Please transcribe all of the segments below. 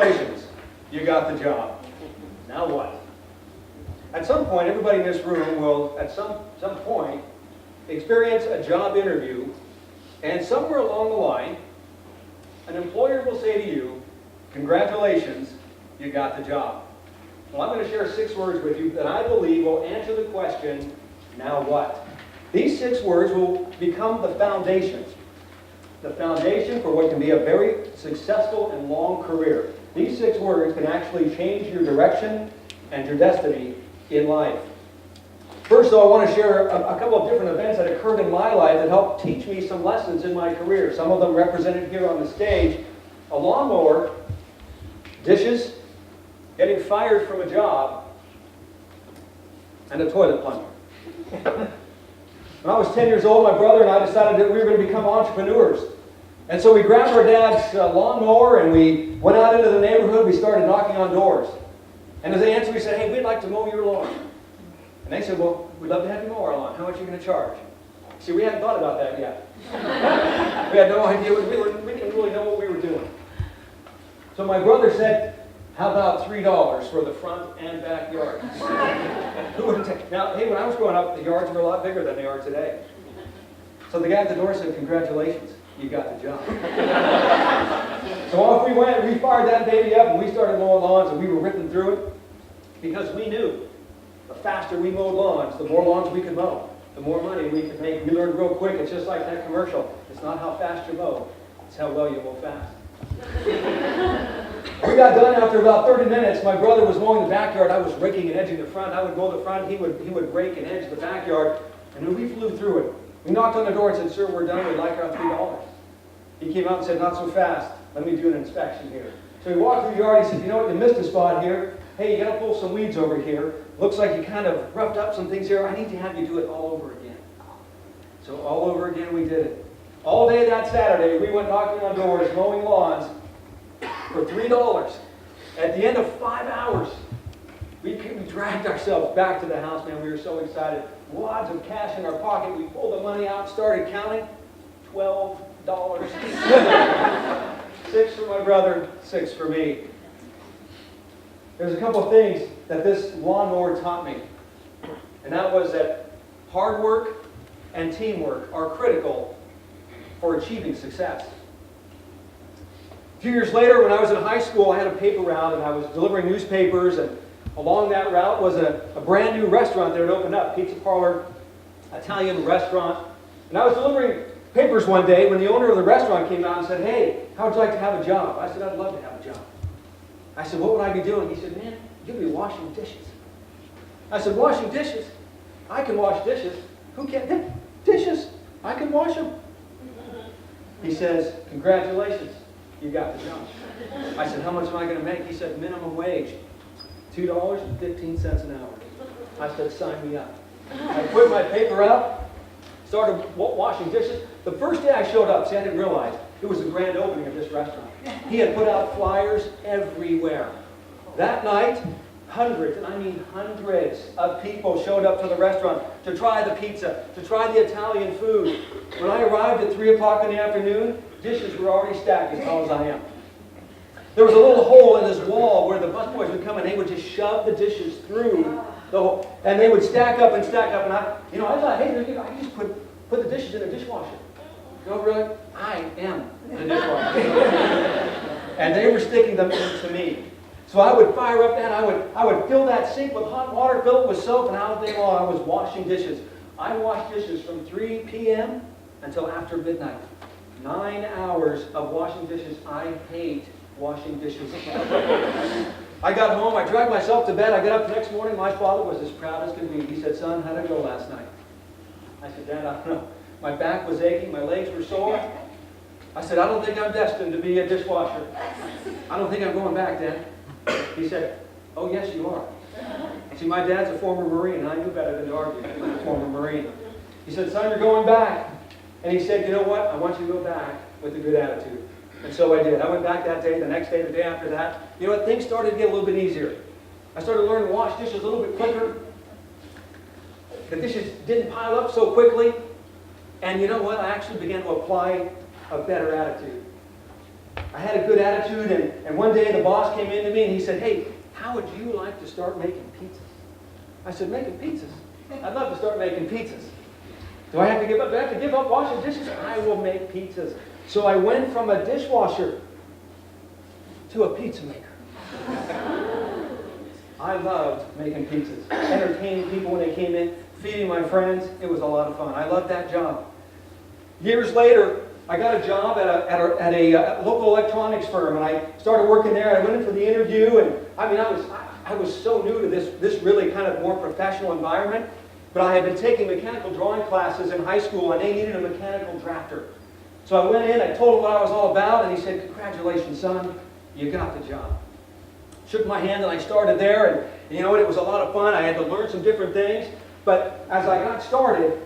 congratulations, you got the job. Now what? At some point, everybody in this room will, at some point, experience a job interview, and somewhere along the line, an employer will say to you, congratulations, you got the job. Well, I'm going to share 6 words with you that I believe will answer the question, now what? These 6 words will become the foundation for what can be a very successful and long career. These 6 words can actually change your direction and your destiny in life. First, though, I want to share a couple of different events that occurred in my life that helped teach me some lessons in my career. Some of them represented here on the stage. A lawnmower, dishes, getting fired from a job, and a toilet plunger. When I was 10 years old, my brother and I decided that we were going to become entrepreneurs. And so we grabbed our dad's lawnmower and we went out into the neighborhood. We started knocking on doors. And as they answered, we said, hey, we'd like to mow your lawn. And they said, well, we'd love to have you mow our lawn. How much are you going to charge? See, we hadn't thought about that yet. We had no idea. We didn't really know what we were doing. So my brother said, how about $3 for the front and backyard? Who wouldn't take? Now, hey, when I was growing up, the yards were a lot bigger than they are today. So the guy at the door said, congratulations, you got the job. So off we went, we fired that baby up, and we started mowing lawns, and we were ripping through it because we knew the faster we mowed lawns, the more lawns we could mow, the more money we could make. We learned real quick. It's just like that commercial. It's not how fast you mow, it's how well you mow fast. We got done after about 30 minutes. My brother was mowing the backyard. I was raking and edging the front. I would mow the front. He would rake and edge the backyard. And then we flew through it. We knocked on the door and said, sir, we're done. We'd like our $3. He came out and said, not so fast. Let me do an inspection here. So he walked through the yard. He said, you know what? You missed a spot here. Hey, you got to pull some weeds over here. Looks like you kind of roughed up some things here. I need to have you do it all over again. So all over again we did it. All day that Saturday, we went knocking on doors, mowing lawns for $3. At the end of 5 hours, we dragged ourselves back to the house, man. We were so excited. Wads of cash in our pocket. We pulled the money out, started counting. $12. 6 for my brother, 6 for me. There's a couple of things that this lawnmower taught me. And that was that hard work and teamwork are critical for achieving success. A few years later, when I was in high school, I had a paper route and I was delivering newspapers, and along that route was a brand new restaurant that had opened up, pizza parlor, Italian restaurant. And I was delivering papers one day when the owner of the restaurant came out and said, hey, how would you like to have a job? I said, I'd love to have a job. I said, what would I be doing? He said, man, you'll be washing dishes. I said, washing dishes? I can wash dishes. Who can't? Dishes, I can wash them. He says, congratulations, you got the job. I said, how much am I going to make? He said, minimum wage, $2.15 an hour. I said, sign me up. I put my paper out, started washing dishes. The first day I showed up, see, I didn't realize, it was the grand opening of this restaurant. He had put out flyers everywhere. That night, hundreds, and I mean hundreds of people showed up to the restaurant to try the pizza, to try the Italian food. When I arrived at 3 o'clock in the afternoon, dishes were already stacked as tall as I am. There was a little hole in this wall where the busboys would come and they would just shove the dishes through the hole. And they would stack up. And I thought, hey, I can just put the dishes in a dishwasher. You know, really? I am the dishwasher. And they were sticking them into me. So I would fire up that, I would fill that sink with hot water, fill it with soap, and all day long I was washing dishes. I washed dishes from 3 p.m. until after midnight. 9 hours of washing dishes. I hate washing dishes. I got home, I dragged myself to bed, I got up the next morning, my father was as proud as could be. He said, son, how'd it go last night? I said, Dad, I don't know. My back was aching, my legs were sore. I said, I don't think I'm destined to be a dishwasher. I don't think I'm going back, Dad. He said, oh, yes, you are. See, my dad's a former Marine, and I knew better than to argue. He was a former Marine. He said, son, you're going back. And he said, you know what? I want you to go back with a good attitude. And so I did. I went back that day, the next day, the day after that. You know what? Things started to get a little bit easier. I started learning to wash dishes a little bit quicker. The dishes didn't pile up so quickly. And you know what? I actually began to apply a better attitude. I had a good attitude, and one day the boss came in to me and he said, "Hey, how would you like to start making pizzas?" I said, "Making pizzas? I'd love to start making pizzas. Do I have to give up? Do I have to give up washing dishes? I will make pizzas." So I went from a dishwasher to a pizza maker. I loved making pizzas, entertaining people when they came in, feeding my friends. It was a lot of fun. I loved that job. Years later, I got a job at a local electronics firm, and I started working there. I went in for the interview, and I was so new to this really kind of more professional environment. But I had been taking mechanical drawing classes in high school, and they needed a mechanical drafter. So I went in, I told him what I was all about, and he said, "Congratulations, son, you got the job." Shook my hand, and I started there, and you know what, it was a lot of fun. I had to learn some different things. But as I got started,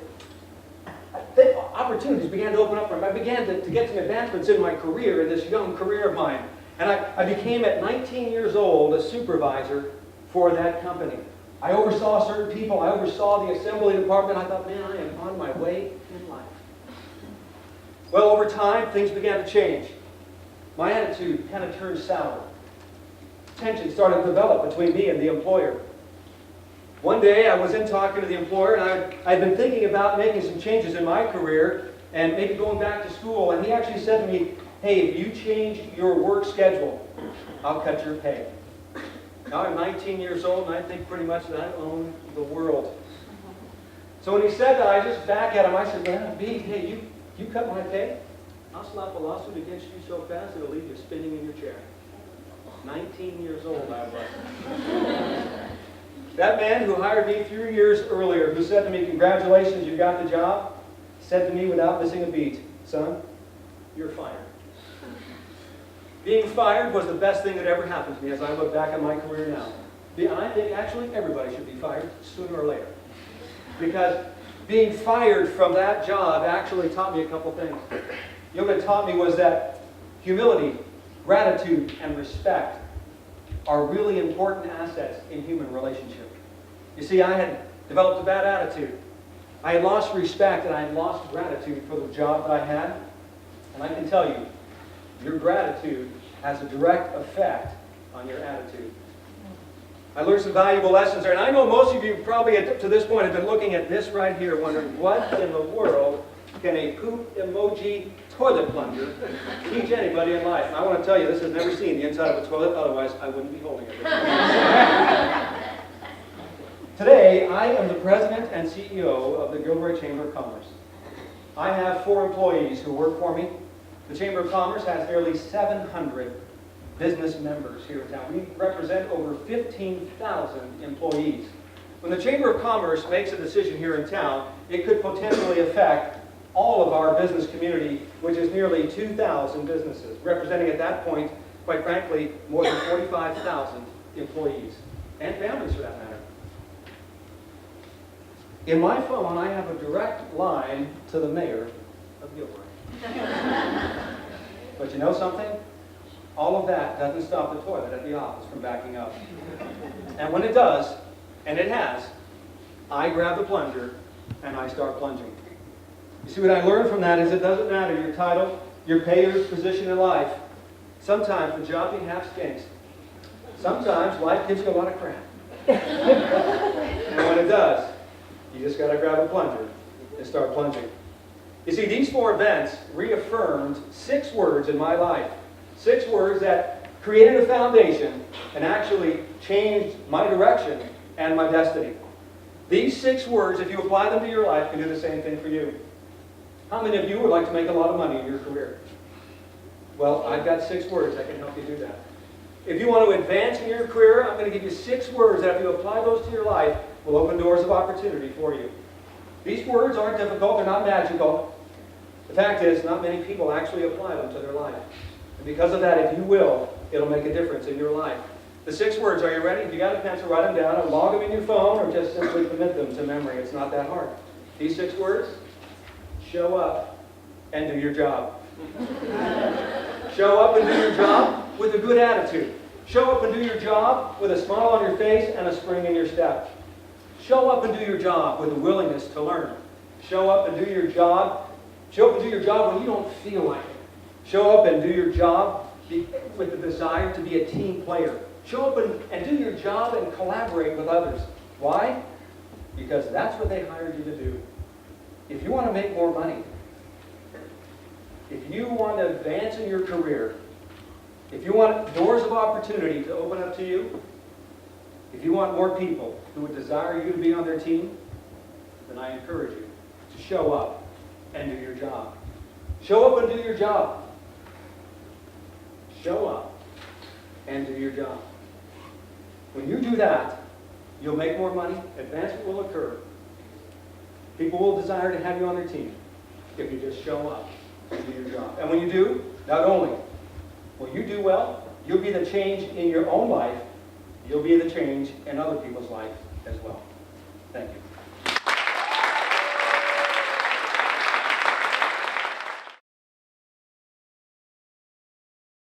opportunities began to open up for me. I began to get some advancements in my career, in this young career of mine. And I became, at 19 years old, a supervisor for that company. I oversaw certain people. I oversaw the assembly department. I thought, man, I am on my way in life. Well, over time, things began to change. My attitude kind of turned sour. Tension started to develop between me and the employer. One day, I was in talking to the employer, and I'd been thinking about making some changes in my career and maybe going back to school. And he actually said to me, "Hey, if you change your work schedule, I'll cut your pay." Now I'm 19 years old, and I think pretty much that I own the world. So when he said that, I just back at him. I said, "Well, B, hey, you cut my pay? I'll slap a lawsuit against you so fast it'll leave you spinning in your chair." 19 years old I was. That man who hired me 3 years earlier, who said to me, "Congratulations, you got the job," said to me without missing a beat, "Son, you're fired." Being fired was the best thing that ever happened to me as I look back at my career now. And I think actually everybody should be fired sooner or later. Because being fired from that job actually taught me a couple things. You know what it taught me was that humility, gratitude, and respect are really important assets in human relationship. You see, I had developed a bad attitude. I had lost respect, and I had lost gratitude for the job that I had. And I can tell you, your gratitude has a direct effect on your attitude. I learned some valuable lessons there. And I know most of you probably to this point have been looking at this right here, wondering, what in the world can a poop emoji toilet plunger teach anybody in life? And I want to tell you, this has never seen the inside of a toilet, otherwise I wouldn't be holding it. Today, I am the president and CEO of the Gilroy Chamber of Commerce. I have 4 employees who work for me. The Chamber of Commerce has nearly 700 business members here in town. We represent over 15,000 employees. When the Chamber of Commerce makes a decision here in town, it could potentially affect all of our business community, which is nearly 2,000 businesses, representing at that point, quite frankly, more than 45,000 employees, and families for that matter. In my phone, I have a direct line to the mayor of Gilroy. But you know something? All of that doesn't stop the toilet at the office from backing up. And when it does, and it has, I grab the plunger and I start plunging. You see, what I learned from that is it doesn't matter your title, your pay, your position in life. Sometimes the job you have stinks. Sometimes life gives you a lot of crap. And when it does, you just got to grab a plunger and start plunging. You see, these 4 events reaffirmed 6 words in my life. 6 words that created a foundation and actually changed my direction and my destiny. These 6 words, if you apply them to your life, can do the same thing for you. How many of you would like to make a lot of money in your career? Well, I've got 6 words that can help you do that. If you want to advance in your career, I'm going to give you 6 words that if you apply those to your life, will open doors of opportunity for you. These words aren't difficult, they're not magical. The fact is, not many people actually apply them to their life. And because of that, if you will, it'll make a difference in your life. The 6 words, are you ready? If you got a pencil, write them down, or log them in your phone, or just simply commit them to memory. It's not that hard. These 6 words: show up and do your job. Show up and do your job with a good attitude. Show up and do your job with a smile on your face and a spring in your step. Show up and do your job with a willingness to learn. Show up and do your job. Show up and do your job when you don't feel like it. Show up and do your job with the desire to be a team player. Show up and do your job and collaborate with others. Why? Because that's what they hired you to do. If you want to make more money, if you want to advance in your career, if you want doors of opportunity to open up to you, if you want more people who would desire you to be on their team, then I encourage you to show up and do your job. Show up and do your job. Show up and do your job. When you do that, you'll make more money, advancement will occur. People will desire to have you on their team if you just show up and do your job. And when you do, not only will you do well, you'll be the change in your own life, you'll be the change in other people's lives as well. Thank you.